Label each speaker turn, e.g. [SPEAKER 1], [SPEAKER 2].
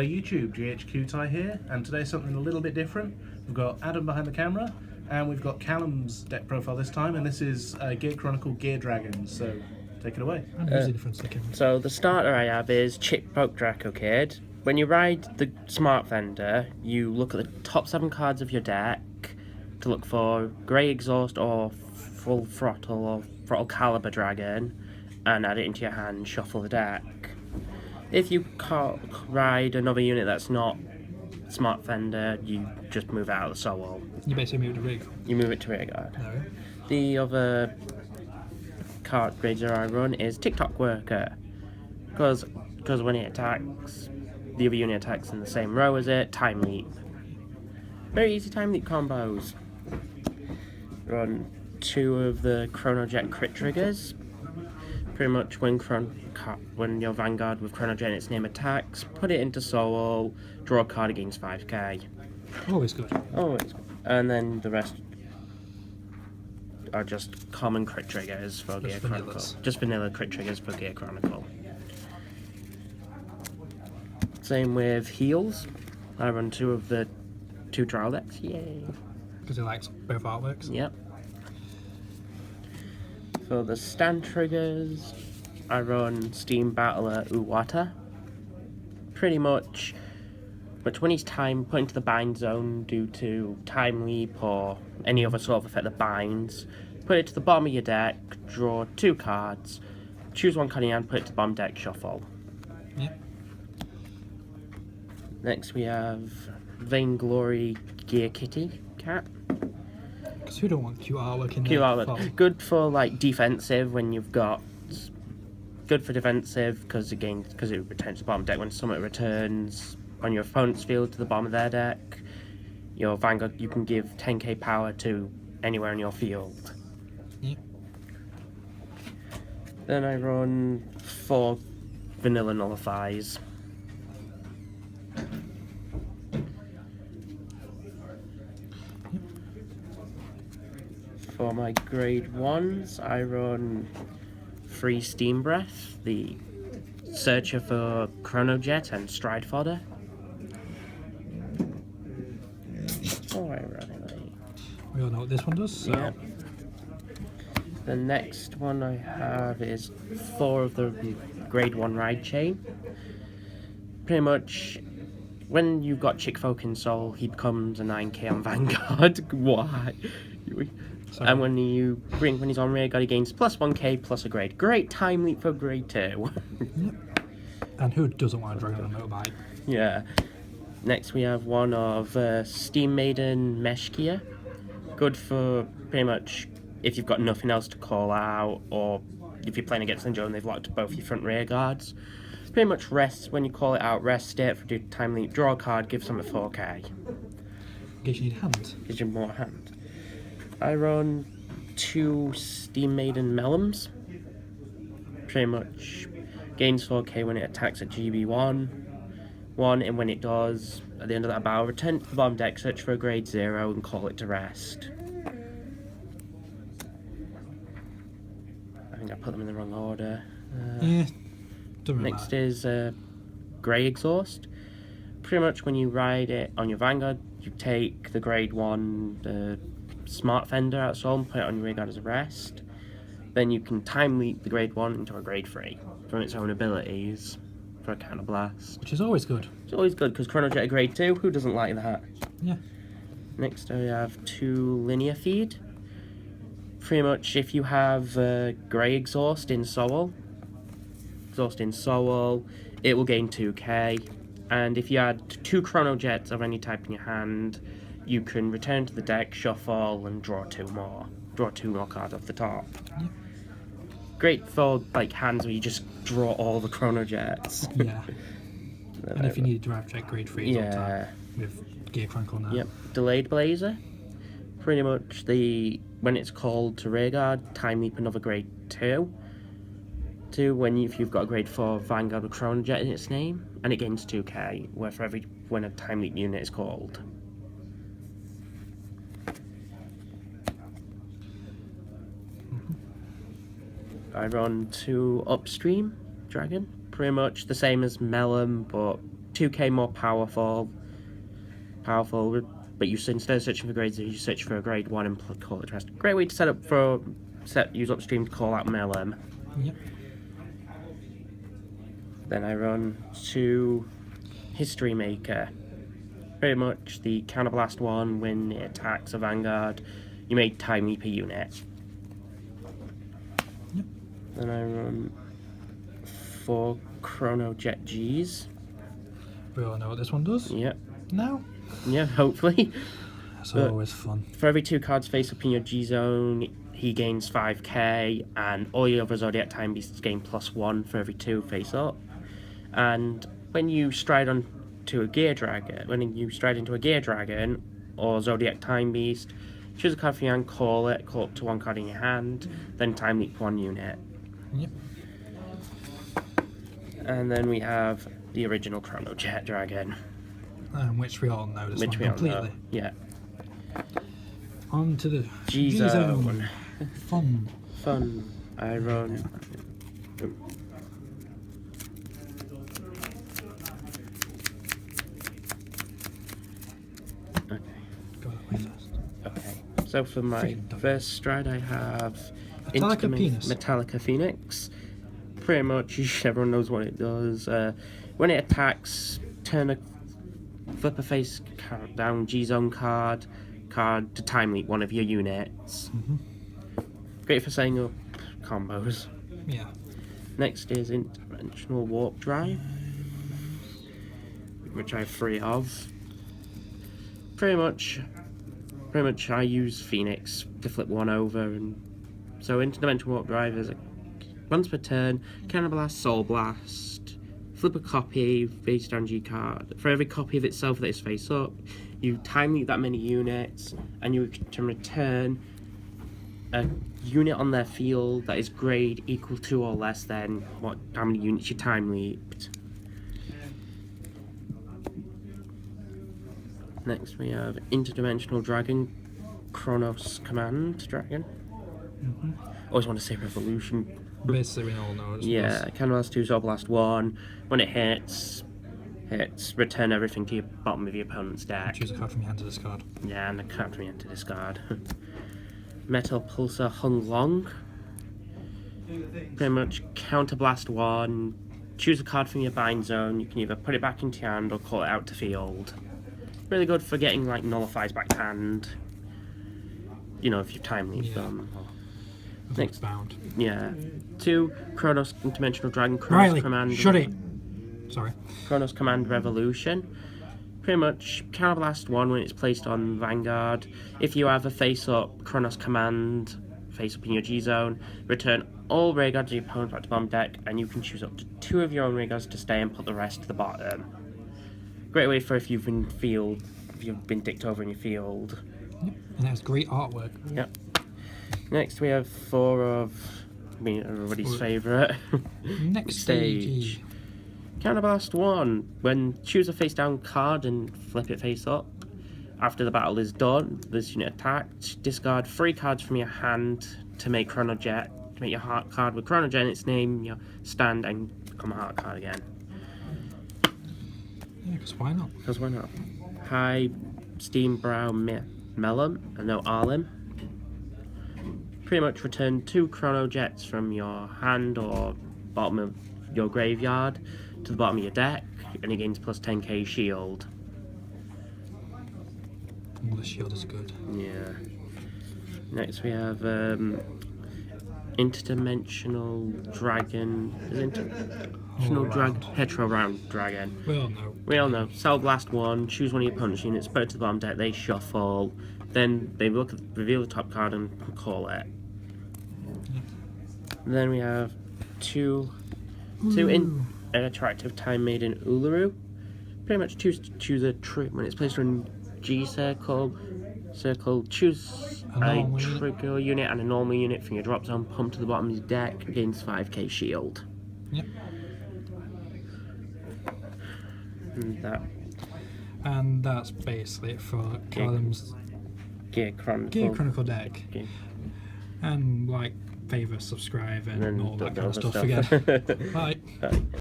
[SPEAKER 1] YouTube, GHQ here, and today something a little bit different. We've got Adam behind the camera, and we've got Callum's deck profile this time, and this is Gear Chronicle Gear Dragons, so take it away.
[SPEAKER 2] So the starter I have is Chickpoke Draco Kid. When you ride the Smart Fender, you look at the top 7 cards of your deck to look for Grey Exhaust or Full Throttle or Throttle Caliber Dragon, and add it into your hand, shuffle the deck. If you ride another unit that's not Smart Fender, you just move it out of the soul.
[SPEAKER 3] You basically move it to rig.
[SPEAKER 2] You move it to rear guard.
[SPEAKER 3] No.
[SPEAKER 2] The other card grader I run is TikTok Worker, because when it attacks, the other unit attacks in the same row as it. Time Leap. Very easy Time Leap combos. Run 2 of the Chronojet crit triggers. Pretty much when your Vanguard with Chronojet in its name attacks, put it into Soul, draw a card against 5k.
[SPEAKER 3] Always good.
[SPEAKER 2] Always good. And then the rest are just common crit triggers for Gear Chronicle. Just vanilla crit triggers for Gear Chronicle. Same with heals. I run 2 of the 2 trial decks. Yay!
[SPEAKER 3] Because it likes both artworks.
[SPEAKER 2] Yep. For the stand triggers, I run Steam Battler Uwata. Pretty much when he's put into the bind zone due to Time Leap or any other sort of effect that binds, put it to the bottom of your deck, draw 2 cards, choose 1 card in your hand, put it to the bottom deck, shuffle.
[SPEAKER 3] Yep.
[SPEAKER 2] Next we have Vainglory Gear Kitty Cat.
[SPEAKER 3] Because who don't want cute artwork in there?
[SPEAKER 2] Cute artwork. Good for like defensive when you've got. Good for defensive because it returns to the bottom deck when Summit returns on your opponent's field to the bottom of their deck. Your Vanguard, you can give 10k power to anywhere in your field.
[SPEAKER 3] Yep.
[SPEAKER 2] Then I run 4 Vanilla Nullifies. For my grade 1s, I run 3 Steam Breath, the Searcher for Chronojet and Stride Fodder. Oh, ironically.
[SPEAKER 3] We all know what this one does, so...
[SPEAKER 2] Yeah. The next one I have is 4 of the grade 1 Ride Chain. Pretty much, when you've got Chickfolk in Soul, he becomes a 9k on Vanguard. Why?
[SPEAKER 3] Sorry.
[SPEAKER 2] And when he's on rear guard, he gains plus 1k plus a grade. Great Time Leap for grade 2.
[SPEAKER 3] Yep. And who doesn't want a dragon on a motorbike?
[SPEAKER 2] Yeah. Next we have one of Steam Maiden Meshkia. Good for pretty much if you've got nothing else to call out, or if you're playing against Ninja and they've locked both your front rear guards. Pretty much rest when you call it out, rest it for Time Leap, draw a card, give some a 4k.
[SPEAKER 3] Gives you need hand.
[SPEAKER 2] Gives you more hand. I run 2 Steam Maiden Melums. Pretty much gains 4k when it attacks at GB1. And when it does, at the end of that battle, return to the bottom deck, search for a grade 0 and call it to rest. I think I put them in the wrong order.
[SPEAKER 3] Yeah, doesn't really
[SPEAKER 2] Next
[SPEAKER 3] matter.
[SPEAKER 2] is Grey Exhaust. Pretty much when you ride it on your Vanguard, you take the grade 1 Smart Fender out of Soul and put it on your rear guard as a rest. Then you can Time Leap the grade 1 into a grade 3 from its own abilities for a counter blast.
[SPEAKER 3] Which is always good.
[SPEAKER 2] It's always good because Chronojet a grade 2, who doesn't like that?
[SPEAKER 3] Yeah.
[SPEAKER 2] Next I have 2 Linear Feed. Pretty much if you have Grey Exhaust in Soul, it will gain 2k. And if you add 2 Chronojets of any type in your hand, you can return to the deck, shuffle, and draw 2 more. Draw 2 more cards off the top.
[SPEAKER 3] Yeah.
[SPEAKER 2] Great for like hands where you just draw all the Chronojets.
[SPEAKER 3] Yeah. And if you need to drive check grade 3 all the time with Gear Chronicle now.
[SPEAKER 2] Yep. Delayed Blazer. Pretty much when it's called to rearguard, Time Leap another grade 2. If you've got a grade 4 Vanguard with Chronojet in its name, and it gains 2k when a Time Leap unit is called. I run 2 Upstream Dragon, pretty much the same as Melon, but 2k more powerful, but instead of searching for grades, you search for a grade 1 and call it rest. Great way to use upstream to call out Callum.
[SPEAKER 3] Yep.
[SPEAKER 2] Then I run to History Maker. Pretty much the Counterblast one, when it attacks a Vanguard, you make time leap a unit.
[SPEAKER 3] Yep.
[SPEAKER 2] Then I run 4 Chrono Jet Gs.
[SPEAKER 3] We all know what this one does.
[SPEAKER 2] Yep.
[SPEAKER 3] Now?
[SPEAKER 2] Yeah, hopefully.
[SPEAKER 3] It's always fun.
[SPEAKER 2] For every 2 cards face up in your G zone, he gains 5k, and all your other Zodiac Time Beasts gain +1 for every 2 face up. And when you stride into a Gear Dragon, or Zodiac Time Beast, choose a card from your hand, call up to 1 card in your hand, then time leap 1 unit.
[SPEAKER 3] Yep.
[SPEAKER 2] And then we have the original Chrono Jet Dragon.
[SPEAKER 3] Which we all know this one completely.
[SPEAKER 2] Yeah.
[SPEAKER 3] On to the
[SPEAKER 2] G-Zone.
[SPEAKER 3] Fun.
[SPEAKER 2] I run. Okay.
[SPEAKER 3] Go that way first.
[SPEAKER 2] Okay. So for my first stride, I have
[SPEAKER 3] Metallica
[SPEAKER 2] Phoenix. Pretty much, everyone knows what it does. When it attacks, flip a face card down, G-Zone card to time leap one of your units. Great for setting up combos.
[SPEAKER 3] Yeah.
[SPEAKER 2] Next is Interdimensional Warp Drive, which I have 3 of. Pretty much I use Phoenix to flip one over, and so Interdimensional Warp Drive is once per turn, Counterblast, Soul Blast, flip a copy, face down G card. For every copy of itself that is face up, you time leap that many units, and you can return a unit on their field that is grade equal to or less than how many units you time leaped. Next we have Interdimensional Dragon, Chronos Command Dragon. Always want to say Revolution.
[SPEAKER 3] Basically, we all know it.
[SPEAKER 2] Yeah, Counterblast 2, Soul Blast 1. When it hits, return everything to your bottom of your opponent's deck.
[SPEAKER 3] Choose a card from your hand to discard.
[SPEAKER 2] Yeah, and a card from your hand to discard. Metal Pulsar Hung Long. Pretty much Counterblast 1. Choose a card from your bind zone. You can either put it back into your hand or call it out to field. Really good for getting like nullifies back to hand. You know, if you time leap them. Next
[SPEAKER 3] bound.
[SPEAKER 2] Yeah. 2 Chronos Interdimensional Dragon, Chronos
[SPEAKER 3] Riley,
[SPEAKER 2] Command.
[SPEAKER 3] shut it. Sorry.
[SPEAKER 2] Chronos Command Revolution. Pretty much Counterblast 1 when it's placed on Vanguard. If you have a face-up Chronos Command face-up in your G-Zone, return all ray guards of your opponent back to bottom deck, and you can choose up to 2 of your own ray guards to stay and put the rest to the bottom. Great way for if you've been dicked over in your field.
[SPEAKER 3] Yep. And that's great artwork.
[SPEAKER 2] Yep. Next we have 4 of everybody's favourite.
[SPEAKER 3] Next stage.
[SPEAKER 2] Counterblast 1. When choose a face down card and flip it face up. After the battle is done, this unit attacked. Discard 3 cards from your hand to make Chrono Jet. To make your heart card with Chrono Jet in its name, your stand, and become a heart card again.
[SPEAKER 3] Yeah, because why not?
[SPEAKER 2] Because why not? High Steam Brow Melon, and no Arlim. Pretty much return 2 Chrono Jets from your hand or bottom of your graveyard to the bottom of your deck, and it gains plus 10k shield.
[SPEAKER 3] Oh, the shield is good.
[SPEAKER 2] Yeah. Next we have Interdimensional Dragon. Is it Interdimensional Dragon? Hetero Round Dragon. We all know. Soul Blast 1, choose one of your opponent's units, put it to the bottom deck, they shuffle, then they reveal the top card and call it. And then we have 2 Attractive Time Maiden Uluru. Pretty much choose a trip when it's placed on G circle, choose a trigger unit and a normal unit from your drop zone, pump to the bottom of your deck, gains 5k shield.
[SPEAKER 3] Yep. And that's basically it for Callum's
[SPEAKER 2] Gear Chronicle
[SPEAKER 3] deck.
[SPEAKER 2] Okay.
[SPEAKER 3] And like, favour, subscribe, and all that kind of stuff
[SPEAKER 2] again.
[SPEAKER 3] Bye.
[SPEAKER 2] Bye.